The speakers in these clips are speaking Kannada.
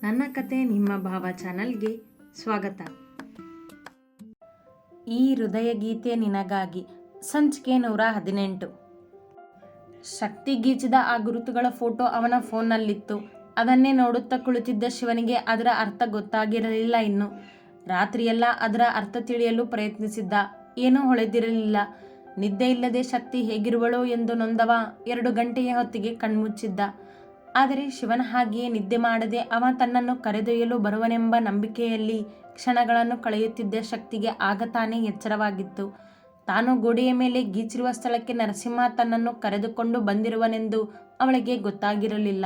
ನನ್ನ ಕತೆ ನಿಮ್ಮ ಭಾವ ಚಾನಲ್ಗೆ ಸ್ವಾಗತ. ಈ ಹೃದಯ ಗೀತೆ ನಿನಗಾಗಿ ಸಂಚಿಕೆ 118. ಶಕ್ತಿ ಗೀಚಿದ ಆ ಗುರುತುಗಳ ಫೋಟೋ ಅವನ ಫೋನ್ನಲ್ಲಿತ್ತು. ಅದನ್ನೇ ನೋಡುತ್ತಾ ಕುಳಿತಿದ್ದ ಶಿವನಿಗೆ ಅದರ ಅರ್ಥ ಗೊತ್ತಾಗಿರಲಿಲ್ಲ. ಇನ್ನು ರಾತ್ರಿಯೆಲ್ಲ ಅದರ ಅರ್ಥ ತಿಳಿಯಲು ಪ್ರಯತ್ನಿಸಿದ್ದ. ಏನೂ ಹೊಳೆದಿರಲಿಲ್ಲ. ನಿದ್ದೆ ಇಲ್ಲದೆ ಶಕ್ತಿ ಹೇಗಿರುವಳೋ ಎಂದು ನೊಂದವ 2 ಗಂಟೆಯ ಹೊತ್ತಿಗೆ ಕಣ್ಮುಚ್ಚಿದ್ದ. ಆದರೆ ಶಿವನ ಹಾಗೆಯೇ ನಿದ್ದೆ ಮಾಡದೆ ಅವ ತನ್ನನ್ನು ಕರೆದೊಯ್ಯಲು ಬರುವನೆಂಬ ನಂಬಿಕೆಯಲ್ಲಿ ಕ್ಷಣಗಳನ್ನು ಕಳೆಯುತ್ತಿದ್ದ ಶಕ್ತಿಗೆ ಆಗ ತಾನೇ ಎಚ್ಚರವಾಗಿತ್ತು. ತಾನು ಗೋಡೆಯ ಮೇಲೆ ಗೀಚಿರುವ ಸ್ಥಳಕ್ಕೆ ನರಸಿಂಹ ತನ್ನನ್ನು ಕರೆದುಕೊಂಡು ಬಂದಿರುವನೆಂದು ಅವಳಿಗೆ ಗೊತ್ತಾಗಿರಲಿಲ್ಲ.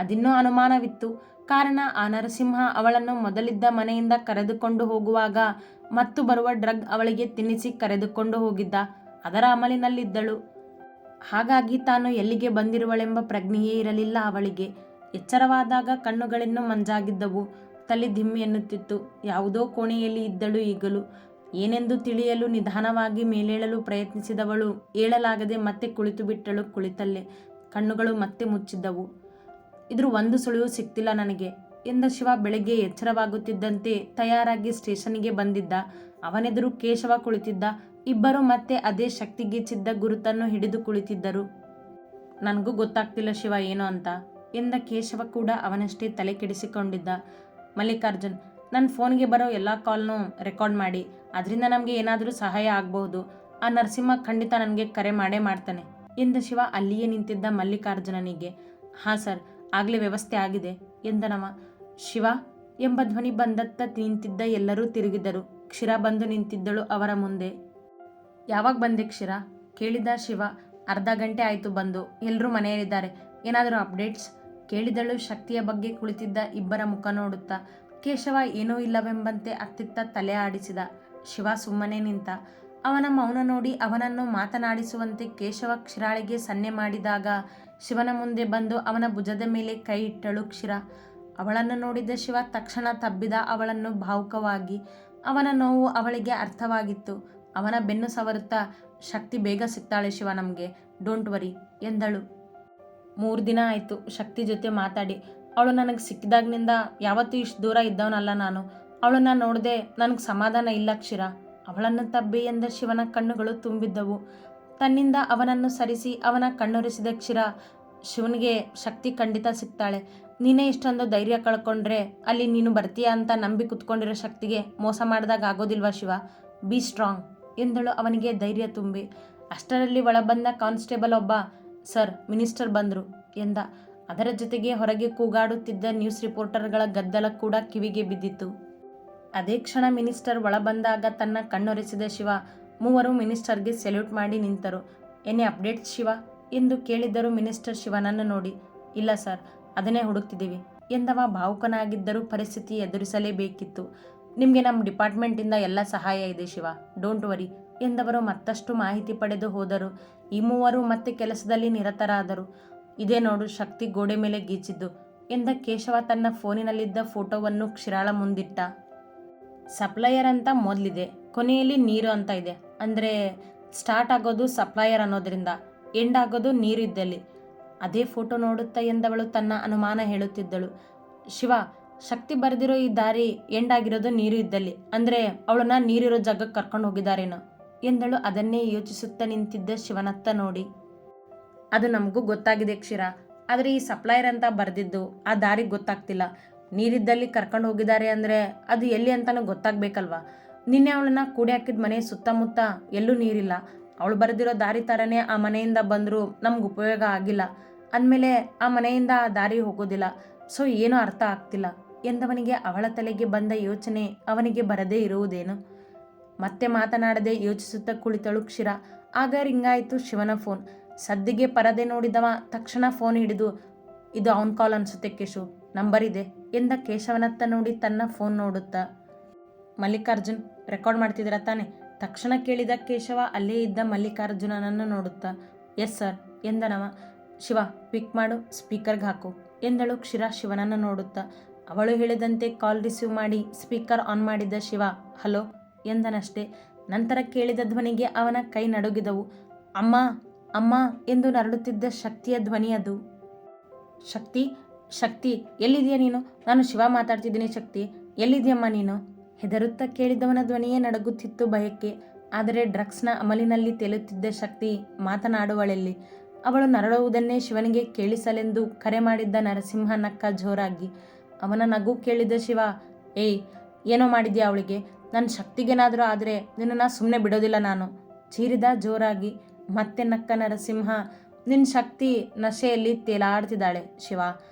ಅದಿನ್ನೂ ಅನುಮಾನವಿತ್ತು. ಕಾರಣ ಆ ನರಸಿಂಹ ಅವಳನ್ನು ಮೊದಲಿದ್ದ ಮನೆಯಿಂದ ಕರೆದುಕೊಂಡು ಹೋಗುವಾಗ ಮತ್ತು ಬರುವ ಡ್ರಗ್ ಅವಳಿಗೆ ತಿನ್ನಿಸಿ ಕರೆದುಕೊಂಡು ಹೋಗಿದ್ದ. ಅದರ ಅಮಲಿನಲ್ಲಿದ್ದಳು. ಹಾಗಾಗಿ ತಾನು ಎಲ್ಲಿಗೆ ಬಂದಿರುವಳೆಂಬ ಪ್ರಜ್ಞೆಯೇ ಇರಲಿಲ್ಲ ಅವಳಿಗೆ. ಎಚ್ಚರವಾದಾಗ ಕಣ್ಣುಗಳಿನ್ನೂ ಮಂಜಾಗಿದ್ದವು. ತಲೆ ದಿಮ್ಮಿ ಎನ್ನುತ್ತಿತ್ತು. ಯಾವುದೋ ಕೋಣೆಯಲ್ಲಿ ಇದ್ದಳು ಈಗಲೂ. ಏನೆಂದು ತಿಳಿಯಲು ನಿಧಾನವಾಗಿ ಮೇಲೇಳಲು ಪ್ರಯತ್ನಿಸಿದವಳು ಏಳಲಾಗದೆ ಮತ್ತೆ ಕುಳಿತು ಬಿಟ್ಟಳು. ಕುಳಿತಲ್ಲೇ ಕಣ್ಣುಗಳು ಮತ್ತೆ ಮುಚ್ಚಿದ್ದವು. ಇದ್ರ ಒಂದು ಸುಳಿವು ಸಿಕ್ತಿಲ್ಲ ನನಗೆ ಎಂದ ಶಿವ ಬೆಳಗ್ಗೆ ಎಚ್ಚರವಾಗುತ್ತಿದ್ದಂತೆ ತಯಾರಾಗಿ ಸ್ಟೇಷನ್ನಿಗೆ ಬಂದಿದ್ದ. ಅವನೆದುರು ಕೇಶವ ಕುಳಿತಿದ್ದ. ಇಬ್ಬರು ಮತ್ತೆ ಅದೇ ಶಕ್ತಿ ಗೀಚಿದ್ದ ಗುರುತನ್ನು ಹಿಡಿದು ಕುಳಿತಿದ್ದರು. ನನಗೂ ಗೊತ್ತಾಗ್ತಿಲ್ಲ ಶಿವ ಏನು ಅಂತ ಎಂದ ಕೇಶವ ಕೂಡ ಅವನಷ್ಟೇ ತಲೆ ಕೆಡಿಸಿಕೊಂಡಿದ್ದ. ಮಲ್ಲಿಕಾರ್ಜುನ್, ನನ್ನ ಫೋನ್ಗೆ ಬರೋ ಎಲ್ಲ ಕಾಲ್ನೂ ರೆಕಾರ್ಡ್ ಮಾಡಿ. ಅದರಿಂದ ನಮಗೆ ಏನಾದರೂ ಸಹಾಯ ಆಗಬಹುದು. ಆ ನರಸಿಂಹ ಖಂಡಿತ ನನಗೆ ಕರೆ ಮಾಡೇ ಮಾಡ್ತಾನೆ ಎಂದ ಶಿವ ಅಲ್ಲಿಯೇ ನಿಂತಿದ್ದ ಮಲ್ಲಿಕಾರ್ಜುನನಿಗೆ. ಹಾಂ ಸರ್, ಆಗಲೇ ವ್ಯವಸ್ಥೆ ಆಗಿದೆ ಎಂದನವ. ಶಿವ ಎಂಬ ಧ್ವನಿ ಬಂದತ್ತ ನಿಂತಿದ್ದ ಎಲ್ಲರೂ ತಿರುಗಿದರು. ಕ್ಷೀರ ಬಂದು ನಿಂತಿದ್ದಳು ಅವರ ಮುಂದೆ. ಯಾವಾಗ ಬಂದೆ ಕ್ಷೀರ ಕೇಳಿದ ಶಿವ. ಅರ್ಧ ಗಂಟೆ ಆಯಿತು ಬಂದು. ಎಲ್ಲರೂ ಮನೆಯಲ್ಲಿದ್ದಾರೆ. ಏನಾದರೂ ಅಪ್ಡೇಟ್ಸ್ ಕೇಳಿದಳು ಶಕ್ತಿಯ ಬಗ್ಗೆ ಕುಳಿತಿದ್ದ ಇಬ್ಬರ ಮುಖ ನೋಡುತ್ತಾ. ಕೇಶವ ಏನೂ ಇಲ್ಲವೆಂಬಂತೆ ಅತ್ತಿತ್ತ ತಲೆ ಆಡಿಸಿದ. ಶಿವ ಸುಮ್ಮನೆ ನಿಂತ. ಅವನ ಮೌನ ನೋಡಿ ಅವನನ್ನು ಮಾತನಾಡಿಸುವಂತೆ ಕೇಶವ ಕ್ಷೀರಾಳಿಗೆ ಸನ್ನೆ ಮಾಡಿದಾಗ ಶಿವನ ಮುಂದೆ ಬಂದು ಅವನ ಭುಜದ ಮೇಲೆ ಕೈ ಇಟ್ಟಳು ಕ್ಷೀರ. ಅವಳನ್ನು ನೋಡಿದ ಶಿವ ತಕ್ಷಣ ತಬ್ಬಿದ ಅವಳನ್ನು ಭಾವುಕವಾಗಿ. ಅವನ ನೋವು ಅವಳಿಗೆ ಅರ್ಥವಾಗಿತ್ತು. ಅವನ ಬೆನ್ನು ಸವರುತ್ತಾ, ಶಕ್ತಿ ಬೇಗ ಸಿಗ್ತಾಳೆ ಶಿವ ನಮಗೆ, ಡೋಂಟ್ ವರಿ ಎಂದಳು. 3 ದಿನ ಆಯಿತು ಶಕ್ತಿ ಜೊತೆ ಮಾತಾಡಿ. ಅವಳು ನನಗೆ ಸಿಕ್ಕಿದಾಗಿನಿಂದ ಯಾವತ್ತೂ ಇಷ್ಟು ದೂರ ಇದ್ದವನಲ್ಲ ನಾನು. ಅವಳನ್ನು ನೋಡದೆ ನನಗೆ ಸಮಾಧಾನ ಇಲ್ಲ ಕ್ಷೀರ. ಅವಳನ್ನು ತಬ್ಬಿ ಎಂದ ಶಿವನ ಕಣ್ಣುಗಳು ತುಂಬಿದ್ದವು. ತನ್ನಿಂದ ಅವನನ್ನು ಸರಿಸಿ ಅವನ ಕಣ್ಣೊರೆಸಿದ ಕ್ಷೀರ. ಶಿವನಿಗೆ ಶಕ್ತಿ ಖಂಡಿತ ಸಿಗ್ತಾಳೆ. ನೀನೇ ಇಷ್ಟೊಂದು ಧೈರ್ಯ ಕಳ್ಕೊಂಡ್ರೆ ಅಲ್ಲಿ ನೀನು ಬರ್ತೀಯ ಅಂತ ನಂಬಿ ಕುತ್ಕೊಂಡಿರೋ ಶಕ್ತಿಗೆ ಮೋಸ ಮಾಡಿದಾಗ ಆಗೋದಿಲ್ವಾ ಶಿವ? ಬಿ ಸ್ಟ್ರಾಂಗ್ ಎಂದಳು ಅವನಿಗೆ ಧೈರ್ಯ ತುಂಬಿ. ಅಷ್ಟರಲ್ಲಿ ಒಳಬಂದ ಕಾನ್ಸ್ಟೇಬಲ್ ಒಬ್ಬ, ಸರ್ ಮಿನಿಸ್ಟರ್ ಬಂದರು ಎಂದ. ಅದರ ಜೊತೆಗೆ ಹೊರಗೆ ಕೂಗಾಡುತ್ತಿದ್ದ ನ್ಯೂಸ್ ರಿಪೋರ್ಟರ್ಗಳ ಗದ್ದಲ ಕೂಡ ಕಿವಿಗೆ ಬಿದ್ದಿತು. ಅದೇ ಕ್ಷಣ ಮಿನಿಸ್ಟರ್ ಒಳಬಂದಾಗ ತನ್ನ ಕಣ್ಣೊರೆಸಿದ ಶಿವ. ಮೂವರು ಮಿನಿಸ್ಟರ್ಗೆ ಸೆಲ್ಯೂಟ್ ಮಾಡಿ ನಿಂತರು. ಎನಿ ಅಪ್ಡೇಟ್ಸ್ ಶಿವ ಎಂದು ಕೇಳಿದ್ದರು ಮಿನಿಸ್ಟರ್ ಶಿವನನ್ನು ನೋಡಿ. ಇಲ್ಲ ಸರ್, ಅದನ್ನೇ ಹುಡುಕ್ತಿದ್ದೀವಿ ಎಂದವ ಭಾವುಕನಾಗಿದ್ದರೂ ಪರಿಸ್ಥಿತಿ ಎದುರಿಸಲೇಬೇಕಿತ್ತು. ನಿಮಗೆ ನಮ್ಮ ಡಿಪಾರ್ಟ್ಮೆಂಟಿಂದ ಎಲ್ಲ ಸಹಾಯ ಇದೆ ಶಿವ, ಡೋಂಟ್ ವರಿ ಎಂದವರು ಮತ್ತಷ್ಟು ಮಾಹಿತಿ ಪಡೆದು ಹೋದರು. ಈ ಮೂವರು ಮತ್ತೆ ಕೆಲಸದಲ್ಲಿ ನಿರತರಾದರು. ಇದೇ ನೋಡು ಶಕ್ತಿ ಗೋಡೆ ಮೇಲೆ ಗೀಚಿದ್ದು ಎಂದ ಕೇಶವ ತನ್ನ ಫೋನಿನಲ್ಲಿದ್ದ ಫೋಟೋವನ್ನು ಕ್ಷೀರಾಳ ಮುಂದಿಟ್ಟ. ಸಪ್ಲೈಯರ್ ಅಂತ ಮೊದಲಿದೆ, ಕೊನೆಯಲ್ಲಿ ನೀರು ಅಂತ ಇದೆ. ಅಂದರೆ ಸ್ಟಾರ್ಟ್ ಆಗೋದು ಸಪ್ಲೈಯರ್ ಅನ್ನೋದ್ರಿಂದ, ಎಂಡ್ ಆಗೋದು ನೀರು ಇದ್ದಲ್ಲಿ. ಅದೇ ಫೋಟೋ ನೋಡುತ್ತಾ ಎಂದವಳು ತನ್ನ ಅನುಮಾನ ಹೇಳುತ್ತಿದ್ದಳು. ಶಿವ, ಶಕ್ತಿ ಬರೆದಿರೋ ಈ ದಾರಿ ಎಂಡ್ ಆಗಿರೋದು ನೀರು ಇದ್ದಲ್ಲಿ. ಅಂದರೆ ಅವಳನ್ನ ನೀರಿರೋ ಜಾಗಕ್ಕೆ ಕರ್ಕೊಂಡು ಹೋಗಿದ್ದಾರೇನೋ ಎಂದಳು ಅದನ್ನೇ ಯೋಚಿಸುತ್ತಾ ನಿಂತಿದ್ದ ಶಿವನತ್ತ ನೋಡಿ. ಅದು ನಮಗೂ ಗೊತ್ತಾಗಿದೆ ಕ್ಷೀರ. ಆದರೆ ಈ ಸಪ್ಲೈಯರ್ ಅಂತ ಬರೆದಿದ್ದು ಆ ದಾರಿಗೆ ಗೊತ್ತಾಗ್ತಿಲ್ಲ. ನೀರಿದ್ದಲ್ಲಿ ಕರ್ಕೊಂಡು ಹೋಗಿದ್ದಾರೆ ಅಂದರೆ ಅದು ಎಲ್ಲಿ ಅಂತಲೂ ಗೊತ್ತಾಗಬೇಕಲ್ವಾ? ನಿನ್ನೆ ಅವಳನ್ನ ಕೂಡಿ ಹಾಕಿದ ಮನೆ ಸುತ್ತಮುತ್ತ ಎಲ್ಲೂ ನೀರಿಲ್ಲ. ಅವಳು ಬರೆದಿರೋ ದಾರಿ ಥರನೇ ಆ ಮನೆಯಿಂದ ಬಂದರೂ ನಮ್ಗೆ ಉಪಯೋಗ ಆಗಿಲ್ಲ. ಅಂದಮೇಲೆ ಆ ಮನೆಯಿಂದ ಆ ದಾರಿ ಹೋಗೋದಿಲ್ಲ. ಸೊ ಏನೂ ಅರ್ಥ ಆಗ್ತಿಲ್ಲ ಎಂದವನಿಗೆ ಅವಳ ತಲೆಗೆ ಬಂದ ಯೋಚನೆ ಅವನಿಗೆ ಬರದೇ ಇರುವುದೇನು? ಮತ್ತೆ ಮಾತನಾಡದೆ ಯೋಚಿಸುತ್ತಾ ಕುಳಿತಳು ಕ್ಷೀರ. ಆಗ ರಿಂಗಾಯಿತು ಶಿವನ ಫೋನ್. ಸದ್ದಿಗೆ ಪರದೆ ನೋಡಿದವ ತಕ್ಷಣ ಫೋನ್ ಹಿಡಿದು, ಇದು ಅವನ ಕಾಲ್ ಅನಿಸುತ್ತೆ ಕೇಶು, ನಂಬರ್ ಇದೆ ಎಂದ ಕೇಶವನತ್ತ ನೋಡಿ ತನ್ನ ಫೋನ್ ನೋಡುತ್ತಾ. ಮಲ್ಲಿಕಾರ್ಜುನ್, ರೆಕಾರ್ಡ್ ಮಾಡ್ತಿದ್ದೀರಾ ತಾನೆ ತಕ್ಷಣ ಕೇಳಿದ ಕೇಶವ ಅಲ್ಲೇ ಇದ್ದ ಮಲ್ಲಿಕಾರ್ಜುನನನ್ನು ನೋಡುತ್ತಾ. ಎಸ್ ಸರ್ ಎಂದನವ. ಶಿವ, ಪಿಕ್ ಮಾಡು, ಸ್ಪೀಕರ್ಗೆ ಹಾಕು ಎಂದಳು ಕ್ಷೀರ ಶಿವನನ್ನು ನೋಡುತ್ತಾ. ಅವಳು ಹೇಳಿದಂತೆ ಕಾಲ್ ರಿಸೀವ್ ಮಾಡಿ ಸ್ಪೀಕರ್ ಆನ್ ಮಾಡಿದ್ದ ಶಿವ ಹಲೋ ಎಂದನಷ್ಟೇ. ನಂತರ ಕೇಳಿದ ಧ್ವನಿಗೆ ಅವನ ಕೈ ನಡುಗಿದವು. ಅಮ್ಮ ಅಮ್ಮ ಎಂದು ನರಳುತ್ತಿದ್ದ ಶಕ್ತಿಯ ಧ್ವನಿ ಅದು. ಶಕ್ತಿ ಶಕ್ತಿ, ಎಲ್ಲಿದೆಯಾ ನೀನು? ನಾನು ಶಿವ ಮಾತಾಡ್ತಿದ್ದೀನಿ. ಶಕ್ತಿ, ಎಲ್ಲಿದೆಯಮ್ಮ ನೀನು? ಹೆದರುತ್ತಾ ಕೇಳಿದವನ ಧ್ವನಿಯೇ ನಡುಗುತ್ತಿತ್ತು ಭಯಕ್ಕೆ. ಆದರೆ ಡ್ರಗ್ಸ್ನ ಅಮಲಿನಲ್ಲಿ ತೇಲುತ್ತಿದ್ದ ಶಕ್ತಿ ಮಾತನಾಡುವಳೆಲ್ಲಿ? ಅವಳು ನರಳುವುದನ್ನೇ ಶಿವನಿಗೆ ಕೇಳಿಸಲೆಂದು ಕರೆ ಮಾಡಿದ್ದ ನರಸಿಂಹ ನಕ್ಕ ಜೋರಾಗಿ. ಅವನ ನಗು ಕೇಳಿದ ಶಿವ, ಏಯ್, ಏನೋ ಮಾಡಿದ್ಯಾ ಅವಳಿಗೆ? ನನ್ನ ಶಕ್ತಿಗೇನಾದರೂ ಆದರೆ ನಿನ್ನನ್ನು ಸುಮ್ಮನೆ ಬಿಡೋದಿಲ್ಲ ನಾನು, ಚೀರಿದ ಜೋರಾಗಿ. ಮತ್ತೆ ನಕ್ಕ ನರಸಿಂಹ, ನಿನ್ನ ಶಕ್ತಿ ನಶೆಯಲ್ಲಿ ತೇಲಾಡ್ತಿದ್ದಾಳೆ ಶಿವ,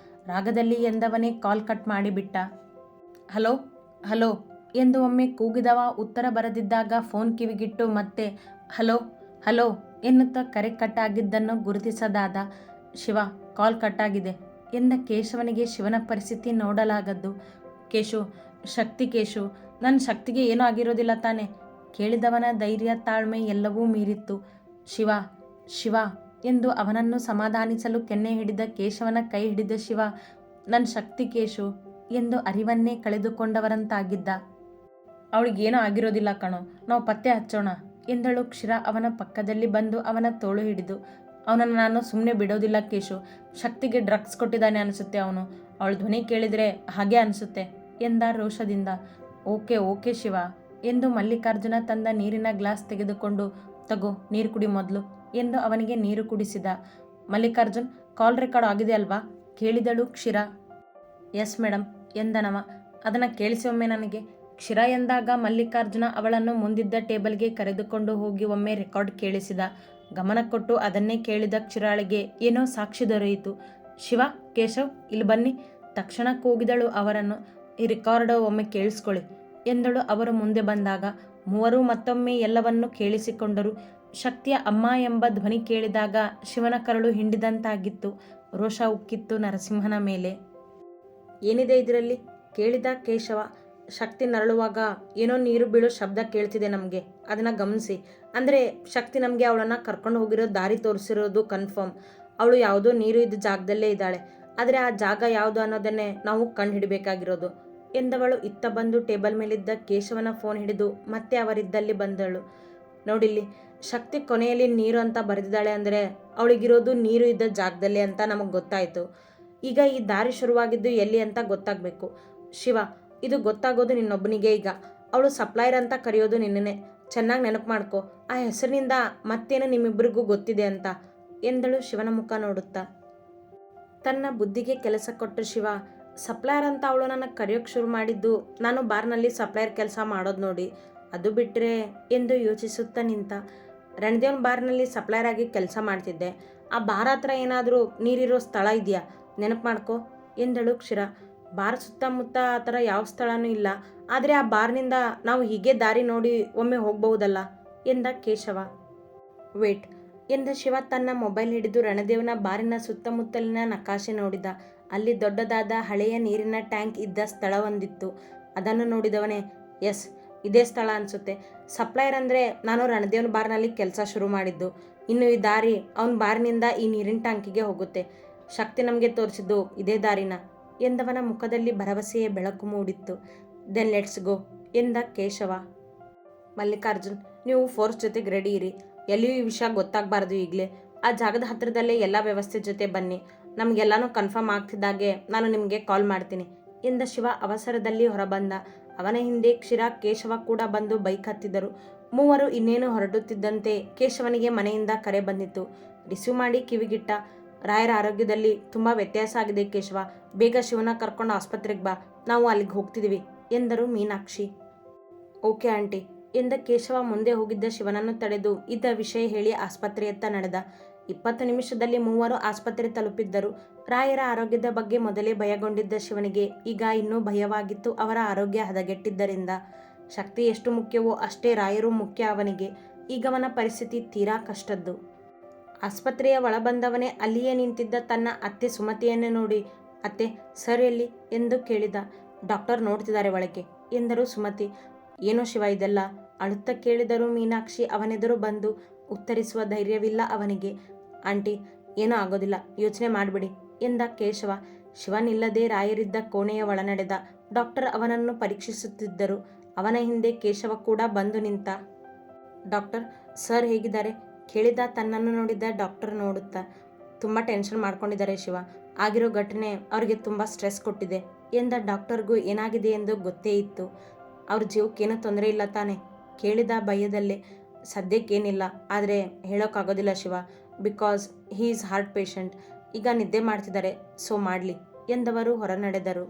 ರಾಗದಲ್ಲಿ ಎಂದವನೇ ಕಾಲ್ ಕಟ್ ಮಾಡಿಬಿಟ್ಟ. ಹಲೋ ಹಲೋ ಎಂದು ಒಮ್ಮೆ ಕೂಗಿದವ ಉತ್ತರ ಬರದಿದ್ದಾಗ ಫೋನ್ ಕಿವಿಗಿಟ್ಟು ಮತ್ತೆ ಹಲೋ ಹಲೋ ಎನ್ನುತ್ತಾ ಕರೆ ಕಟ್ ಆಗಿದ್ದನ್ನು ಗುರುತಿಸದಾದ. ಶಿವ, ಕಾಲ್ ಕಟ್ಟಾಗಿದೆ ಎಂದ ಕೇಶವನಿಗೆ ಶಿವನ ಪರಿಸ್ಥಿತಿ ನೋಡಲಾಗದ್ದು. ಕೇಶು, ಶಕ್ತಿ ಕೇಶು, ನನ್ನ ಶಕ್ತಿಗೆ ಏನೂ ಆಗಿರೋದಿಲ್ಲ ತಾನೆ? ಕೇಳಿದವನ ಧೈರ್ಯ ತಾಳ್ಮೆ ಎಲ್ಲವೂ ಮೀರಿತ್ತು. ಶಿವ ಶಿವ ಎಂದು ಅವನನ್ನು ಸಮಾಧಾನಿಸಲು ಕೆನ್ನೆ ಹಿಡಿದ ಕೇಶವನ ಕೈ ಹಿಡಿದ ಶಿವ, ನನ್ನ ಶಕ್ತಿ ಕೇಶು ಎಂದು ಅರಿವನ್ನೇ ಕಳೆದುಕೊಂಡವರಂತಾಗಿದ್ದ. ಅವಳಿಗೇನೂ ಆಗಿರೋದಿಲ್ಲ ಕಣೋ, ನಾವು ಪತ್ತೆ ಹಚ್ಚೋಣ ಎಂದಳು ಕ್ಷೀರ ಅವನ ಪಕ್ಕದಲ್ಲಿ ಬಂದು ಅವನ ತೋಳು ಹಿಡಿದು. ಅವನನ್ನು ನಾನು ಸುಮ್ಮನೆ ಬಿಡೋದಿಲ್ಲ ಕೇಶು, ಶಕ್ತಿಗೆ ಡ್ರಗ್ಸ್ ಕೊಟ್ಟಿದ್ದಾನೆ ಅನಿಸುತ್ತೆ ಅವನು, ಅವಳ ಧ್ವನಿ ಕೇಳಿದರೆ ಹಾಗೆ ಅನಿಸುತ್ತೆ ಎಂದ ರೋಷದಿಂದ. ಓಕೆ ಓಕೆ ಶಿವ ಎಂದು ಮಲ್ಲಿಕಾರ್ಜುನ ತಂದ ನೀರಿನ ಗ್ಲಾಸ್ ತೆಗೆದುಕೊಂಡು, ತಗೋ ನೀರು ಕುಡಿ ಮೊದಲು ಎಂದು ಅವನಿಗೆ ನೀರು ಕುಡಿಸಿದ. ಮಲ್ಲಿಕಾರ್ಜುನ್, ಕಾಲ್ ರೆಕಾರ್ಡ್ ಆಗಿದೆ ಅಲ್ವಾ ಕೇಳಿದಳು ಕ್ಷೀರ. ಎಸ್ ಮೇಡಮ್ ಎಂದನವ. ಅದನ್ನು ಕೇಳಿಸಿ ಒಮ್ಮೆ ನನಗೆ. ಕ್ಷೀರ ಎಂದಾಗ ಮಲ್ಲಿಕಾರ್ಜುನ ಅವಳನ್ನು ಮುಂದಿದ್ದ ಟೇಬಲ್ಗೆ ಕರೆದುಕೊಂಡು ಹೋಗಿ ಒಮ್ಮೆ ರೆಕಾರ್ಡ್ ಕೇಳಿಸಿದ. ಗಮನ ಕೊಟ್ಟು ಅದನ್ನೇ ಕೇಳಿದ ಕ್ಷೀರಾಳಿಗೆ ಏನೋ ಸಾಕ್ಷಿ ದೊರೆಯಿತು. ಶಿವ, ಕೇಶವ್, ಇಲ್ಲಿ ಬನ್ನಿ ತಕ್ಷಣ ಕೂಗಿದಳು ಅವರನ್ನು. ಈ ರೆಕಾರ್ಡ್ ಒಮ್ಮೆ ಕೇಳಿಸ್ಕೊಳ್ಳಿ ಎಂದಳು ಅವರು ಮುಂದೆ ಬಂದಾಗ. ಮೂವರು ಮತ್ತೊಮ್ಮೆ ಎಲ್ಲವನ್ನೂ ಕೇಳಿಸಿಕೊಂಡರು. ಶಕ್ತಿಯ ಅಮ್ಮ ಎಂಬ ಧ್ವನಿ ಕೇಳಿದಾಗ ಶಿವನ ಕರಳು ಹಿಂಡಿದಂತಾಗಿತ್ತು. ರೋಷ ಉಕ್ಕಿತ್ತು ನರಸಿಂಹನ ಮೇಲೆ. ಏನಿದೆ ಇದರಲ್ಲಿ ಕೇಳಿದ ಕೇಶವ. ಶಕ್ತಿ ನರಳುವಾಗ ಏನೋ ನೀರು ಬೀಳೋ ಶಬ್ದ ಕೇಳ್ತಿದೆ ನಮಗೆ, ಅದನ್ನು ಗಮನಿಸಿ. ಅಂದರೆ ಶಕ್ತಿ ನಮಗೆ ಅವಳನ್ನು ಕರ್ಕೊಂಡು ಹೋಗಿರೋ ದಾರಿ ತೋರಿಸಿರೋದು ಕನ್ಫರ್ಮ್. ಅವಳು ಯಾವುದೋ ನೀರು ಇದ್ದ ಜಾಗದಲ್ಲೇ ಇದ್ದಾಳೆ, ಆದರೆ ಆ ಜಾಗ ಯಾವುದು ಅನ್ನೋದನ್ನೇ ನಾವು ಕಂಡು ಹಿಡಿಬೇಕಾಗಿರೋದು ಎಂದವಳು ಇತ್ತ ಬಂದು ಟೇಬಲ್ ಮೇಲಿದ್ದ ಕೇಶವನ ಫೋನ್ ಹಿಡಿದು ಮತ್ತೆ ಅವರಿದ್ದಲ್ಲಿ ಬಂದಳು. ನೋಡಿಲ್ಲಿ, ಶಕ್ತಿ ಕೊನೆಯಲ್ಲಿ ನೀರು ಅಂತ ಬರೆದಿದ್ದಾಳೆ ಅಂದರೆ ಅವಳಿಗಿರೋದು ನೀರು ಇದ್ದ ಜಾಗದಲ್ಲೇ ಅಂತ ನಮಗೆ ಗೊತ್ತಾಯಿತು. ಈಗ ಈ ದಾರಿ ಶುರುವಾಗಿದ್ದು ಎಲ್ಲಿ ಅಂತ ಗೊತ್ತಾಗಬೇಕು. ಶಿವ, ಇದು ಗೊತ್ತಾಗೋದು ನಿನ್ನೊಬ್ಬನಿಗೆ. ಈಗ ಅವಳು ಸಪ್ಲೈಯರ್ ಅಂತ ಕರೆಯೋದು ನಿನ್ನೇ, ಚೆನ್ನಾಗಿ ನೆನಪು ಮಾಡ್ಕೊ. ಆ ಹೆಸರಿನಿಂದ ಮತ್ತೇನು ನಿಮ್ಮಿಬ್ಬರಿಗೂ ಗೊತ್ತಿದೆ ಅಂತ ಎಂದಳು ಶಿವನ ಮುಖ ನೋಡುತ್ತಾ. ತನ್ನ ಬುದ್ಧಿಗೆ ಕೆಲಸ ಕೊಟ್ಟು ಶಿವ, ಸಪ್ಲೈಯರ್ ಅಂತ ಅವಳು ನನಗೆ ಕರೆಯೋಕ್ಕೆ ಶುರು ಮಾಡಿದ್ದು ನಾನು ಬಾರ್ನಲ್ಲಿ ಸಪ್ಲೈಯರ್ ಕೆಲಸ ಮಾಡೋದು ನೋಡಿ, ಅದು ಬಿಟ್ಟರೆ ಎಂದು ಯೋಚಿಸುತ್ತಾ ನಿಂತ. ರಣದೇವನ ಬಾರ್ನಲ್ಲಿ ಸಪ್ಲೈಯರ್ ಆಗಿ ಕೆಲಸ ಮಾಡ್ತಿದ್ದೆ. ಆ ಬಾರ್ ಹತ್ರ ಏನಾದರೂ ನೀರಿರೋ ಸ್ಥಳ ಇದೆಯಾ? ನೆನಪು ಮಾಡ್ಕೊ ಎಂದಳು ಕ್ಷೀರ. ಬಾರ್ ಸುತ್ತಮುತ್ತ ಆ ಥರ ಯಾವ ಸ್ಥಳನೂ ಇಲ್ಲ, ಆದರೆ ಆ ಬಾರ್ನಿಂದ ನಾವು ಹೀಗೆ ದಾರಿ ನೋಡಿ ಒಮ್ಮೆ ಹೋಗ್ಬಹುದಲ್ಲ ಎಂದ ಕೇಶವ. ವೇಟ್ ಎಂದ ಶಿವ ತನ್ನ ಮೊಬೈಲ್ ಹಿಡಿದು ರಣದೇವನ ಬಾರಿನ ಸುತ್ತಮುತ್ತಲಿನ ನಕಾಶೆ ನೋಡಿದ. ಅಲ್ಲಿ ದೊಡ್ಡದಾದ ಹಳೆಯ ನೀರಿನ ಟ್ಯಾಂಕ್ ಇದ್ದ ಸ್ಥಳವೊಂದಿತ್ತು. ಅದನ್ನು ನೋಡಿದವನೇ, ಎಸ್, ಇದೇ ಸ್ಥಳ ಅನಿಸುತ್ತೆ. ಸಪ್ಲೈಯರ್ ಅಂದರೆ ನಾನು ರಣದೇವನ ಬಾರ್ನಲ್ಲಿ ಕೆಲಸ ಶುರು ಮಾಡಿದ್ದು. ಇನ್ನು ಈ ದಾರಿ ಅವನ ಬಾರಿನಿಂದ ಈ ನೀರಿನ ಟ್ಯಾಂಕಿಗೆ ಹೋಗುತ್ತೆ. ಶಕ್ತಿ ನಮಗೆ ತೋರಿಸಿದ್ದು ಇದೇ ದಾರಿನ ಎಂದವನ ಮುಖದಲ್ಲಿ ಭರವಸೆಯ ಬೆಳಕು ಮೂಡಿತ್ತು. ದೆನ್ ಲೆಟ್ಸ್ ಗೋ ಎಂದ ಕೇಶವ. ಮಲ್ಲಿಕಾರ್ಜುನ್, ನೀವು ಫೋರ್ಸ್ ಜೊತೆಗೆ ರೆಡಿ ಇರಿ. ಎಲ್ಲಿಯೂ ಈ ವಿಷಯ ಗೊತ್ತಾಗಬಾರ್ದು. ಈಗಲೇ ಆ ಜಾಗದ ಹತ್ತಿರದಲ್ಲೇ ಎಲ್ಲ ವ್ಯವಸ್ಥೆ ಜೊತೆ ಬನ್ನಿ. ನಮಗೆಲ್ಲನೂ ಕನ್ಫರ್ಮ್ ಆಗ್ತಿದ್ದಾಗೆ ನಾನು ನಿಮಗೆ ಕಾಲ್ ಮಾಡ್ತೀನಿ ಎಂದ ಶಿವ ಅವಸರದಲ್ಲಿ ಹೊರಬಂದ. ಅವನ ಹಿಂದೆ ಕ್ಷೀರ ಕೇಶವ ಕೂಡ ಬಂದು ಬೈಕ್ ಹತ್ತಿದರು. ಮೂವರು ಇನ್ನೇನು ಹೊರಡುತ್ತಿದ್ದಂತೆ ಕೇಶವನಿಗೆ ಮನೆಯಿಂದ ಕರೆ ಬಂದಿತ್ತು. ರಿಸೀವ್ ಮಾಡಿ ಕಿವಿಗಿಟ್ಟ. ರಾಯರ ಆರೋಗ್ಯದಲ್ಲಿ ತುಂಬ ವ್ಯತ್ಯಾಸ ಆಗಿದೆ ಕೇಶವ, ಬೇಗ ಶಿವನ ಕರ್ಕೊಂಡು ಆಸ್ಪತ್ರೆಗೆ ಬಾ, ನಾವು ಅಲ್ಲಿಗೆ ಹೋಗ್ತಿದ್ದೀವಿ ಎಂದರು ಮೀನಾಕ್ಷಿ. ಓಕೆ ಆಂಟಿ ಎಂದ ಕೇಶವ ಮುಂದೆ ಹೋಗಿದ್ದ ಶಿವನನ್ನು ತಡೆದು ಇದ್ದ ವಿಷಯ ಹೇಳಿ ಆಸ್ಪತ್ರೆಯತ್ತ ನಡೆದ. 20 ನಿಮಿಷದಲ್ಲಿ ಮೂವರು ಆಸ್ಪತ್ರೆ ತಲುಪಿದ್ದರು. ರಾಯರ ಆರೋಗ್ಯದ ಬಗ್ಗೆ ಮೊದಲೇ ಭಯಗೊಂಡಿದ್ದ ಶಿವನಿಗೆ ಈಗ ಇನ್ನೂ ಭಯವಾಗಿತ್ತು ಅವರ ಆರೋಗ್ಯ ಹದಗೆಟ್ಟಿದ್ದರಿಂದ. ಶಕ್ತಿ ಎಷ್ಟು ಮುಖ್ಯವೋ ಅಷ್ಟೇ ರಾಯರು ಮುಖ್ಯ ಅವನಿಗೆ. ಈಗ ಅವನ ಪರಿಸ್ಥಿತಿ ತೀರಾ ಕಷ್ಟದ್ದು. ಆಸ್ಪತ್ರೆಯ ಒಳ ಬಂದವನೇ ಅಲ್ಲಿಯೇ ನಿಂತಿದ್ದ ತನ್ನ ಅತ್ತೆ ಸುಮತಿಯನ್ನು ನೋಡಿ, ಅತ್ತೆ, ಸರ್ ಎಲ್ಲಿ ಎಂದು ಕೇಳಿದ. ಡಾಕ್ಟರ್ ನೋಡ್ತಿದ್ದಾರೆ ಒಳಗೆ ಎಂದರು ಸುಮತಿ. ಏನೋ ಶಿವ ಇದೆಲ್ಲ ಅಳುತ್ತಾ ಕೇಳಿದರು ಮೀನಾಕ್ಷಿ ಅವನೆದುರು ಬಂದು. ಉತ್ತರಿಸುವ ಧೈರ್ಯವಿಲ್ಲ ಅವನಿಗೆ. ಆಂಟಿ, ಏನೂ ಆಗೋದಿಲ್ಲ, ಯೋಚನೆ ಮಾಡಿಬಿಡಿ ಎಂದ ಕೇಶವ. ಶಿವನಿಲ್ಲದೆ ರಾಯರಿದ್ದ ಕೋಣೆಯ ಒಳ ನಡೆದ. ಡಾಕ್ಟರ್ ಅವನನ್ನು ಪರೀಕ್ಷಿಸುತ್ತಿದ್ದರು. ಅವನ ಹಿಂದೆ ಕೇಶವ ಕೂಡ ಬಂದು ನಿಂತ. ಡಾಕ್ಟರ್, ಸರ್ ಹೇಗಿದ್ದಾರೆ ಕೇಳಿದ. ತನ್ನನ್ನು ನೋಡಿದ ಡಾಕ್ಟರ್ ನೋಡುತ್ತಾ, ತುಂಬ ಟೆನ್ಷನ್ ಮಾಡ್ಕೊಂಡಿದ್ದಾರೆ ಶಿವ, ಆಗಿರೋ ಘಟನೆ ಅವ್ರಿಗೆ ತುಂಬ ಸ್ಟ್ರೆಸ್ ಕೊಟ್ಟಿದೆ ಎಂದ. ಡಾಕ್ಟರ್ಗೂ ಏನಾಗಿದೆ ಎಂದು ಗೊತ್ತೇ ಇತ್ತು. ಅವ್ರ ಜೀವಕ್ಕೇನೂ ತೊಂದರೆ ಇಲ್ಲ ತಾನೆ ಕೇಳಿದ ಭಯದಲ್ಲೇ. ಸದ್ಯಕ್ಕೇನಿಲ್ಲ, ಆದರೆ ಹೇಳೋಕ್ಕಾಗೋದಿಲ್ಲ Shiva, because he is heart patient. ಈಗ ನಿದ್ದೆ ಮಾಡ್ತಿದ್ದಾರೆ, ಸೊ ಮಾಡಲಿ ಎಂದವರು ಹೊರ ನಡೆದರು.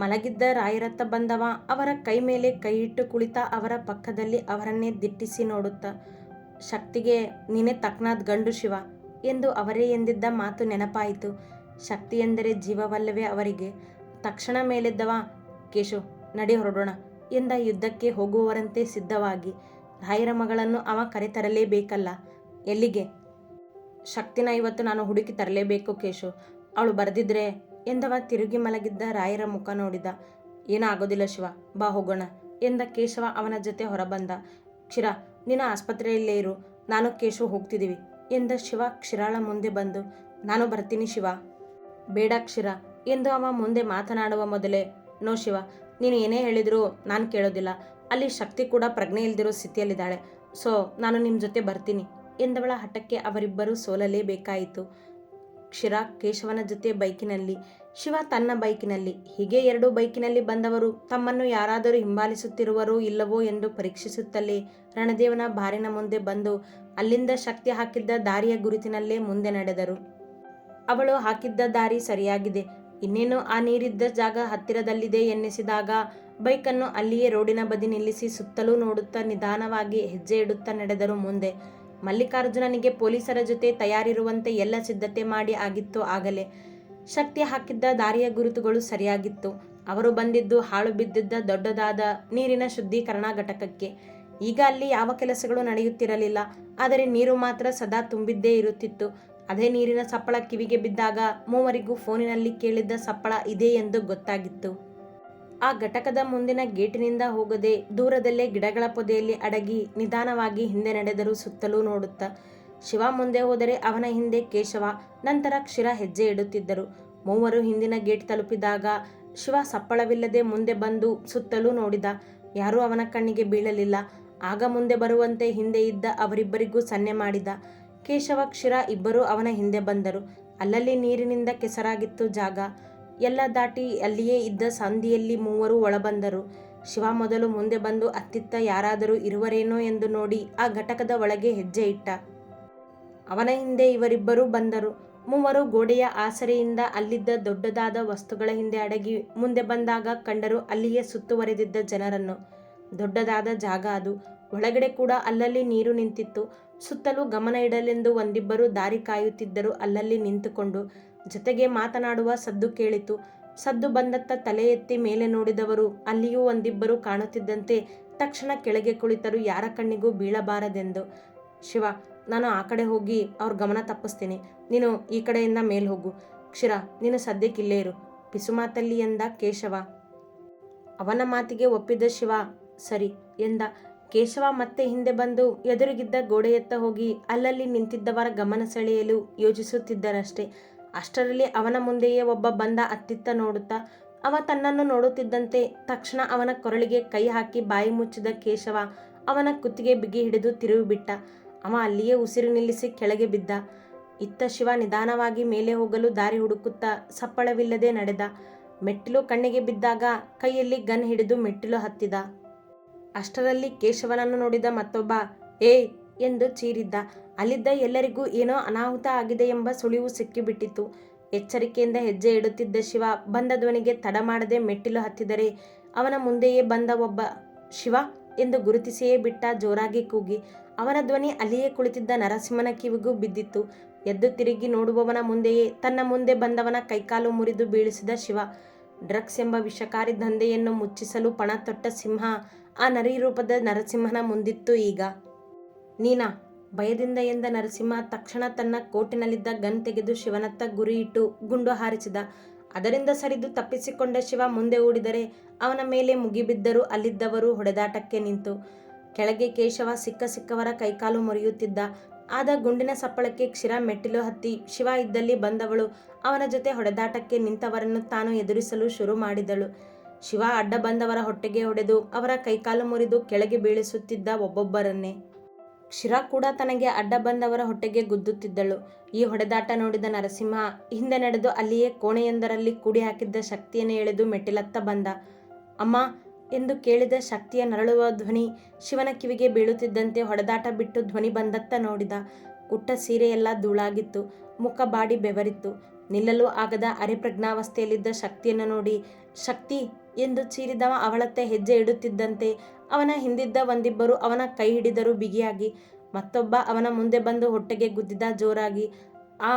ಮಲಗಿದ್ದ ರಾಯರತ್ತ ಬಂದವ ಅವರ ಕೈ ಮೇಲೆ ಕೈ ಇಟ್ಟು ಕುಳಿತ ಅವರ ಪಕ್ಕದಲ್ಲಿ ಅವರನ್ನೇ ದಿಟ್ಟಿಸಿ ನೋಡುತ್ತಾ, ಶಕ್ತಿಗೆ ನೀನೇ ತಕ್ನಾದ ಗಂಡು ಶಿವ ಎಂದು ಅವರೇ ಎಂದಿದ್ದ ಮಾತು ನೆನಪಾಯಿತು. ಶಕ್ತಿ ಎಂದರೆ ಜೀವವಲ್ಲವೇ ಅವರಿಗೆ. ತಕ್ಷಣ ಮೇಲೆದ್ದವ, ಕೇಶು ನಡಿ ಹೊರಡೋಣ ಎಂದ ಯುದ್ಧಕ್ಕೆ ಹೋಗುವವರಂತೆ ಸಿದ್ಧವಾಗಿ. ರಾಯರ ಮಗಳನ್ನು ಅವ ಕರೆತರಲೇಬೇಕಲ್ಲ. ಎಲ್ಲಿಗೆ? ಶಕ್ತಿನ ಇವತ್ತು ನಾನು ಹುಡುಕಿ ತರಲೇಬೇಕು ಕೇಶು, ಅವಳು ಬರೆದಿದ್ರೆ ಎಂದವ ತಿರುಗಿ ಮಲಗಿದ್ದ ರಾಯರ ಮುಖ ನೋಡಿದ. ಏನಾಗೋದಿಲ್ಲ ಶಿವ, ಬಾ ಹೋಗೋಣ ಎಂದ ಕೇಶವ ಅವನ ಜೊತೆ ಹೊರಬಂದ. ಕ್ಷೀರ, ನೀನು ಆಸ್ಪತ್ರೆಯಲ್ಲೇ ಇರು, ನಾನು ಕೇಶು ಹೋಗ್ತಿದ್ದೀವಿ ಎಂದ ಶಿವ ಕ್ಷೀರಾಳ ಮುಂದೆ ಬಂದು. ನಾನು ಬರ್ತೀನಿ ಶಿವ. ಬೇಡ ಕ್ಷೀರ ಎಂದು ಅವ ಮುಂದೆ ಮಾತನಾಡುವ ಮೊದಲೇ, ನೋ ಶಿವ, ನೀನು ಏನೇ ಹೇಳಿದರೂ ನಾನು ಕೇಳೋದಿಲ್ಲ. ಅಲ್ಲಿ ಶಕ್ತಿ ಕೂಡ ಪ್ರಜ್ಞೆ ಇಲ್ದಿರೋ ಸ್ಥಿತಿಯಲ್ಲಿದ್ದಾಳೆ, ಸೊ ನಾನು ನಿಮ್ಮ ಜೊತೆ ಬರ್ತೀನಿ ಎಂದವಳ ಹಠಕ್ಕೆ ಅವರಿಬ್ಬರೂ ಸೋಲಲೇಬೇಕಾಯಿತು. ಕ್ಷೀರ ಕೇಶವನ ಜೊತೆ ಬೈಕಿನಲ್ಲಿ, ಶಿವ ತನ್ನ ಬೈಕಿನಲ್ಲಿ. ಹೀಗೆ ಎರಡು ಬೈಕಿನಲ್ಲಿ ಬಂದವರು ತಮ್ಮನ್ನು ಯಾರಾದರೂ ಹಿಂಬಾಲಿಸುತ್ತಿರುವರೋ ಇಲ್ಲವೋ ಎಂದು ಪರೀಕ್ಷಿಸುತ್ತಲೇ ರಣದೇವನ ಬಾರಿನ ಮುಂದೆ ಬಂದು ಅಲ್ಲಿಂದ ಶಕ್ತಿ ಹಾಕಿದ್ದ ದಾರಿಯ ಗುರುತಿನಲ್ಲೇ ಮುಂದೆ ನಡೆದರು. ಅವಳು ಹಾಕಿದ್ದ ದಾರಿ ಸರಿಯಾಗಿದೆ. ಇನ್ನೇನು ಆ ನೀರಿದ್ದ ಜಾಗ ಹತ್ತಿರದಲ್ಲಿದೆ ಎನ್ನಿಸಿದಾಗ ಬೈಕನ್ನು ಅಲ್ಲಿಯೇ ರೋಡಿನ ಬದಿ ನಿಲ್ಲಿಸಿ ಸುತ್ತಲೂ ನೋಡುತ್ತಾ ನಿಧಾನವಾಗಿ ಹೆಜ್ಜೆ ಇಡುತ್ತಾ ನಡೆದರು ಮುಂದೆ. ಮಲ್ಲಿಕಾರ್ಜುನನಿಗೆ ಪೊಲೀಸರ ಜೊತೆ ತಯಾರಿರುವಂತೆ ಎಲ್ಲ ಸಿದ್ಧತೆ ಮಾಡಿ ಆಗಿತ್ತು ಆಗಲೇ. ಶಕ್ತಿ ಹಾಕಿದ್ದ ದಾರಿಯ ಗುರುತುಗಳು ಸರಿಯಾಗಿತ್ತು. ಅವರು ಬಂದಿದ್ದು ಹಾಳು ಬಿದ್ದಿದ್ದ ದೊಡ್ಡದಾದ ನೀರಿನ ಶುದ್ಧೀಕರಣ ಘಟಕಕ್ಕೆ. ಈಗ ಅಲ್ಲಿ ಯಾವ ಕೆಲಸಗಳು ನಡೆಯುತ್ತಿರಲಿಲ್ಲ, ಆದರೆ ನೀರು ಮಾತ್ರ ಸದಾ ತುಂಬಿದ್ದೇ ಇರುತ್ತಿತ್ತು. ಅದೇ ನೀರಿನ ಸಪ್ಪಳ ಕಿವಿಗೆ ಬಿದ್ದಾಗ ಮೂವರಿಗೂ ಫೋನಿನಲ್ಲಿ ಕೇಳಿದ್ದ ಸಪ್ಪಳ ಇದೆ ಎಂದು ಗೊತ್ತಾಗಿತ್ತು. ಆ ಘಟಕದ ಮುಂದಿನ ಗೇಟಿನಿಂದ ಹೋಗದೆ ದೂರದಲ್ಲೇ ಗಿಡಗಳ ಪೊದೆಯಲ್ಲಿ ಅಡಗಿ ನಿಧಾನವಾಗಿ ಹಿಂದೆ ನಡೆದರು ಸುತ್ತಲೂ ನೋಡುತ್ತಾ. ಶಿವ ಮುಂದೆ ಹೋದರೆ ಅವನ ಹಿಂದೆ ಕೇಶವ, ನಂತರ ಕ್ಷೀರ ಹೆಜ್ಜೆ ಇಡುತ್ತಿದ್ದರು. ಮೂವರು ಹಿಂದಿನ ಗೇಟ್ ತಲುಪಿದಾಗ ಶಿವ ಸಪ್ಪಳವಿಲ್ಲದೆ ಮುಂದೆ ಬಂದು ಸುತ್ತಲೂ ನೋಡಿದ. ಯಾರೂ ಅವನ ಕಣ್ಣಿಗೆ ಬೀಳಲಿಲ್ಲ. ಆಗ ಮುಂದೆ ಬರುವಂತೆ ಹಿಂದೆ ಇದ್ದ ಅವರಿಬ್ಬರಿಗೂ ಸನ್ನೆ ಮಾಡಿದ. ಕೇಶವ ಕ್ಷೀರ ಇಬ್ಬರೂ ಅವನ ಹಿಂದೆ ಬಂದರು. ಅಲ್ಲಲ್ಲಿ ನೀರಿನಿಂದ ಕೆಸರಾಗಿತ್ತು ಜಾಗ. ಎಲ್ಲ ದಾಟಿ ಅಲ್ಲಿಯೇ ಇದ್ದ ಸಂದಿಯಲ್ಲಿ ಮೂವರು ಒಳಬಂದರು. ಶಿವ ಮೊದಲು ಮುಂದೆ ಬಂದು ಅತ್ತಿತ್ತ ಯಾರಾದರೂ ಇರುವರೇನೋ ಎಂದು ನೋಡಿ ಆ ಘಟಕದ ಒಳಗೆ ಹೆಜ್ಜೆ ಇಟ್ಟ. ಅವನ ಹಿಂದೆ ಇವರಿಬ್ಬರೂ ಬಂದರು. ಮೂವರು ಗೋಡೆಯ ಆಸರೆಯಿಂದ ಅಲ್ಲಿದ್ದ ದೊಡ್ಡದಾದ ವಸ್ತುಗಳ ಹಿಂದೆ ಅಡಗಿ ಮುಂದೆ ಬಂದಾಗ ಕಂಡರು ಅಲ್ಲಿಯೇ ಸುತ್ತುವರೆದಿದ್ದ ಜನರನ್ನು. ದೊಡ್ಡದಾದ ಜಾಗ ಅದು. ಒಳಗಡೆ ಕೂಡ ಅಲ್ಲಲ್ಲಿ ನೀರು ನಿಂತಿತ್ತು. ಸುತ್ತಲೂ ಗಮನ ಇಡಲೆಂದು ಒಂದಿಬ್ಬರು ದಾರಿ ಕಾಯುತ್ತಿದ್ದರು ಅಲ್ಲಲ್ಲಿ ನಿಂತುಕೊಂಡು. ಜೊತೆಗೆ ಮಾತನಾಡುವ ಸದ್ದು ಕೇಳಿತು. ಸದ್ದು ಬಂದತ್ತ ತಲೆ ಎತ್ತಿ ಮೇಲೆ ನೋಡಿದವರು ಅಲ್ಲಿಯೂ ಒಂದಿಬ್ಬರು ಕಾಣುತ್ತಿದ್ದಂತೆ ತಕ್ಷಣ ಕೆಳಗೆ ಕುಳಿತರು, ಯಾರ ಕಣ್ಣಿಗೂ ಬೀಳಬಾರದೆಂದು. ಶಿವ, ನಾನು ಆ ಕಡೆ ಹೋಗಿ ಅವ್ರ ಗಮನ ತಪ್ಪಿಸ್ತೀನಿ, ನೀನು ಈ ಕಡೆಯಿಂದ ಮೇಲೆ ಹೋಗು. ಕ್ಷೀರ, ನೀನು ಸದ್ಯಕ್ಕಿಲ್ಲೇ ಇರು ಪಿಸುಮಾತಲ್ಲಿ ಎಂದ ಕೇಶವ. ಅವನ ಮಾತಿಗೆ ಒಪ್ಪಿದ ಶಿವ ಸರಿ ಎಂದ. ಕೇಶವ ಮತ್ತೆ ಹಿಂದೆ ಬಂದು ಎದುರಿಗಿದ್ದ ಗೋಡೆಯತ್ತ ಹೋಗಿ ಅಲ್ಲಲ್ಲಿ ನಿಂತಿದ್ದವರ ಗಮನ ಸೆಳೆಯಲು ಯೋಚಿಸುತ್ತಿದ್ದರಷ್ಟೇ. ಅಷ್ಟರಲ್ಲಿ ಅವನ ಮುಂದೆಯೇ ಒಬ್ಬ ಬಂದ ಅತ್ತಿತ್ತ ನೋಡುತ್ತಾ. ಅವ ತನ್ನನ್ನು ನೋಡುತ್ತಿದ್ದಂತೆ ತಕ್ಷಣ ಅವನ ಕೊರಳಿಗೆ ಕೈ ಹಾಕಿ ಬಾಯಿ ಮುಚ್ಚಿದ ಕೇಶವ ಅವನ ಕುತ್ತಿಗೆ ಬಿಗಿ ಹಿಡಿದು ತಿರುಗಿಬಿಟ್ಟ. ಅವ ಅಲ್ಲಿಯೇ ಉಸಿರು ನಿಲ್ಲಿಸಿ ಕೆಳಗೆ ಬಿದ್ದ. ಇತ್ತ ಶಿವ ನಿಧಾನವಾಗಿ ಮೇಲೆ ಹೋಗಲು ದಾರಿ ಹುಡುಕುತ್ತಾ ಸಪ್ಪಳವಿಲ್ಲದೆ ನಡೆದ. ಮೆಟ್ಟಿಲು ಕಣ್ಣಿಗೆ ಬಿದ್ದಾಗ ಕೈಯಲ್ಲಿ ಗನ್ ಹಿಡಿದು ಮೆಟ್ಟಿಲು ಹತ್ತಿದ. ಅಷ್ಟರಲ್ಲಿ ಕೇಶವನನ್ನು ನೋಡಿದ ಮತ್ತೊಬ್ಬ ಏಯ್ ಎಂದು ಚೀರಿದ್ದ. ಅಲ್ಲಿದ್ದ ಎಲ್ಲರಿಗೂ ಏನೋ ಅನಾಹುತ ಆಗಿದೆ ಎಂಬ ಸುಳಿವು ಸಿಕ್ಕಿಬಿಟ್ಟಿತು. ಎಚ್ಚರಿಕೆಯಿಂದ ಹೆಜ್ಜೆ ಇಡುತ್ತಿದ್ದ ಶಿವ ಬಂದ ಧ್ವನಿಗೆ ತಡ ಮಾಡದೆ ಮೆಟ್ಟಿಲು ಹತ್ತಿದರೆ ಅವನ ಮುಂದೆಯೇ ಬಂದ ಒಬ್ಬ ಶಿವ ಎಂದು ಗುರುತಿಸಿಯೇ ಬಿಟ್ಟ ಜೋರಾಗಿ ಕೂಗಿ. ಅವನ ಧ್ವನಿ ಅಲ್ಲಿಯೇ ಕುಳಿತಿದ್ದ ನರಸಿಂಹನ ಕಿವಿಗೂ ಬಿದ್ದಿತ್ತು. ಎದ್ದು ತಿರುಗಿ ನೋಡುವವನ ಮುಂದೆಯೇ ತನ್ನ ಮುಂದೆ ಬಂದವನ ಕೈಕಾಲು ಮುರಿದು ಬೀಳಿಸಿದ ಶಿವ. ಡ್ರಗ್ಸ್ ಎಂಬ ವಿಷಕಾರಿ ದಂಧೆಯನ್ನು ಮುಚ್ಚಿಸಲು ಪಣ ತೊಟ್ಟ ಸಿಂಹ ಆ ನರಿ ರೂಪದ ನರಸಿಂಹನ ಮುಂದಿತ್ತು ಈಗ. ನೀನಾ? ಭಯದಿಂದ ಎಂದ ನರಸಿಂಹ ತಕ್ಷಣ ತನ್ನ ಕೋಟಿನಲ್ಲಿದ್ದ ಗನ್ ತೆಗೆದು ಶಿವನತ್ತ ಗುರಿ ಇಟ್ಟು ಗುಂಡು ಹಾರಿಸಿದ. ಅದರಿಂದ ಸರಿದು ತಪ್ಪಿಸಿಕೊಂಡ ಶಿವ ಮುಂದೆ ಓಡಿದರೆ ಅವನ ಮೇಲೆ ಮುಗಿಬಿದ್ದರು ಅಲ್ಲಿದ್ದವರು ಹೊಡೆದಾಟಕ್ಕೆ ನಿಂತು. ಕೆಳಗೆ ಕೇಶವ ಸಿಕ್ಕವರ ಕೈಕಾಲು ಮುರಿಯುತ್ತಿದ್ದ. ಆದ ಗುಂಡಿನ ಸಪ್ಪಳಕ್ಕೆ ಕ್ಷೀರ ಮೆಟ್ಟಿಲು ಹತ್ತಿ ಶಿವ ಇದ್ದಲ್ಲಿ ಬಂದವಳು ಅವನ ಜೊತೆ ಹೊಡೆದಾಟಕ್ಕೆ ನಿಂತವರನ್ನು ತಾನು ಎದುರಿಸಲು ಶುರು ಮಾಡಿದಳು. ಶಿವ ಅಡ್ಡ ಬಂದವರ ಹೊಟ್ಟೆಗೆ ಹೊಡೆದು ಅವರ ಕೈಕಾಲು ಮುರಿದು ಕೆಳಗೆ ಬೀಳಿಸುತ್ತಿದ್ದ ಒಬ್ಬೊಬ್ಬರನ್ನೇ. ಕ್ಷೀರ ಕೂಡ ತನಗೆ ಅಡ್ಡ ಬಂದವರ ಹೊಟ್ಟೆಗೆ ಗುದ್ದುತ್ತಿದ್ದಳು. ಈ ಹೊಡೆದಾಟ ನೋಡಿದ ನರಸಿಂಹ ಹಿಂದೆ ನಡೆದು ಅಲ್ಲಿಯೇ ಕೋಣೆಯೊಂದರಲ್ಲಿ ಕೂಡಿ ಹಾಕಿದ್ದ ಶಕ್ತಿಯನ್ನು ಎಳೆದು ಮೆಟ್ಟಿಲತ್ತ ಬಂದ. ಅಮ್ಮ ಎಂದು ಕೇಳಿದ ಶಕ್ತಿಯ ನರಳುವ ಧ್ವನಿ ಶಿವನ ಕಿವಿಗೆ ಬೀಳುತ್ತಿದ್ದಂತೆ ಹೊಡೆದಾಟ ಬಿಟ್ಟು ಧ್ವನಿ ಬಂದತ್ತ ನೋಡಿದ. ಉಟ್ಟ ಸೀರೆಯೆಲ್ಲ ಧೂಳಾಗಿತ್ತು, ಮುಖ ಬಾಡಿ ಬೆವರಿತ್ತು. ನಿಲ್ಲಲು ಆಗದ ಅರೆಪ್ರಜ್ಞಾವಸ್ಥೆಯಲ್ಲಿದ್ದ ಶಕ್ತಿಯನ್ನು ನೋಡಿ ಶಕ್ತಿ ಎಂದು ಚೀರಿದವ ಅವಳತ್ತ ಹೆಜ್ಜೆ ಇಡುತ್ತಿದ್ದಂತೆ ಅವನ ಹಿಂದಿದ್ದ ಒಂದಿಬ್ಬರು ಅವನ ಕೈ ಹಿಡಿದರು ಬಿಗಿಯಾಗಿ. ಮತ್ತೊಬ್ಬ ಅವನ ಮುಂದೆ ಬಂದು ಹೊಟ್ಟೆಗೆ ಗುದ್ದಿದ ಜೋರಾಗಿ. ಆ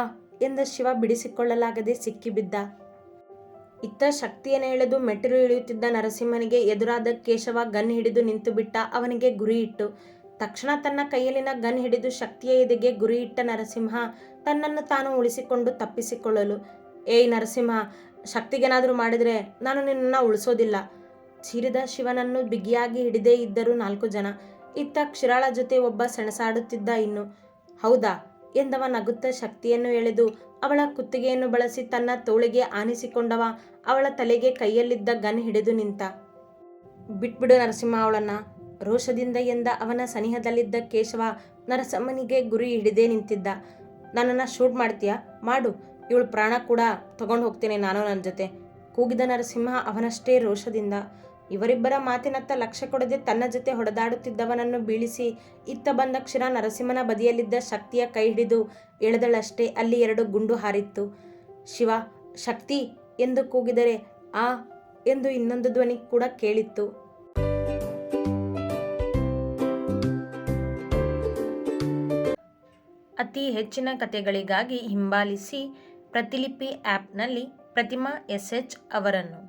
ಎಂದ ಶಿವ ಬಿಡಿಸಿಕೊಳ್ಳಲಾಗದೆ ಸಿಕ್ಕಿಬಿದ್ದ. ಇತ್ತ ಶಕ್ತಿಯನ್ನು ಎಳೆದು ಮೆಟ್ಟಿಲು ಇಳಿಯುತ್ತಿದ್ದ ನರಸಿಂಹನಿಗೆ ಎದುರಾದ ಕೇಶವ ಗನ್ ಹಿಡಿದು ನಿಂತುಬಿಟ್ಟ. ಅವನಿಗೆ ಗುರಿ ಇಟ್ಟು. ತಕ್ಷಣ ತನ್ನ ಕೈಯಲ್ಲಿನ ಗನ್ ಹಿಡಿದು ಶಕ್ತಿಯ ಎದೆಗೆ ಗುರಿ ಇಟ್ಟ ನರಸಿಂಹ ತನ್ನನ್ನು ತಾನು ಉಳಿಸಿಕೊಂಡು ತಪ್ಪಿಸಿಕೊಳ್ಳಲು, ಏಯ್ ನರಸಿಂಹ, ಶಕ್ತಿಗೇನಾದರೂ ಮಾಡಿದರೆ ನಾನು ನಿನ್ನನ್ನು ಉಳಿಸೋದಿಲ್ಲ. ಚೀರಿದ ಶಿವನನ್ನು ಬಿಗಿಯಾಗಿ ಹಿಡಿದೇ ಇದ್ದರು 4 ಜನ. ಇತ್ತ ಕ್ಷೀರಾಳ ಜೊತೆ ಒಬ್ಬ ಸೆಣಸಾಡುತ್ತಿದ್ದ ಇನ್ನು. ಹೌದಾ ಎಂದವ ನಗುತ್ತ ಶಕ್ತಿಯನ್ನು ಎಳೆದು ಅವಳ ಕುತ್ತಿಗೆಯನ್ನು ಬಳಸಿ ತನ್ನ ತೋಳಿಗೆ ಆನಿಸಿಕೊಂಡವ ಅವಳ ತಲೆಗೆ ಕೈಯಲ್ಲಿದ್ದ ಗನ್ ಹಿಡಿದು ನಿಂತ. ಬಿಟ್ಬಿಡು ನರಸಿಂಹ ಅವಳನ್ನ, ರೋಷದಿಂದ ಎಂದ ಅವನ ಸನಿಹದಲ್ಲಿದ್ದ ಕೇಶವ ನರಸಿಂಹನಿಗೆ ಗುರಿ ಹಿಡಿದೇ ನಿಂತಿದ್ದ. ನನ್ನನ್ನು ಶೂಟ್ ಮಾಡ್ತೀಯಾ? ಮಾಡು, ಇವಳು ಪ್ರಾಣ ಕೂಡ ತಗೊಂಡು ಹೋಗ್ತೇನೆ ನಾನು ನನ್ನ ಜೊತೆ, ಕೂಗಿದ ನರಸಿಂಹ ಅವನಷ್ಟೇ ರೋಷದಿಂದ. ಇವರಿಬ್ಬರ ಮಾತಿನತ್ತ ಲಕ್ಷ್ಯ ಕೊಡದೆ ತನ್ನ ಜೊತೆ ಹೊಡೆದಾಡುತ್ತಿದ್ದವನನ್ನು ಬೀಳಿಸಿ ಇತ್ತ ಬಂದ ಕ್ಷೀರ ನರಸಿಂಹನ ಬದಿಯಲ್ಲಿದ್ದ ಶಕ್ತಿಯ ಕೈ ಹಿಡಿದು ಎಳೆದಳಷ್ಟೇ ಅಲ್ಲಿ 2 ಗುಂಡು ಹಾರಿತ್ತು. ಶಿವ, ಶಕ್ತಿ ಎಂದು ಕೂಗಿದರೆ ಆ ಎಂದು ಇನ್ನೊಂದು ಧ್ವನಿ ಕೂಡ ಕೇಳಿತ್ತು. ಅತಿ ಹೆಚ್ಚಿನ ಕಥೆಗಳಿಗಾಗಿ ಹಿಂಬಾಲಿಸಿ ಪ್ರತಿಲಿಪಿ ಆ್ಯಪ್ನಲ್ಲಿ ಪ್ರತಿಮಾ SH ಅವರನ್ನು.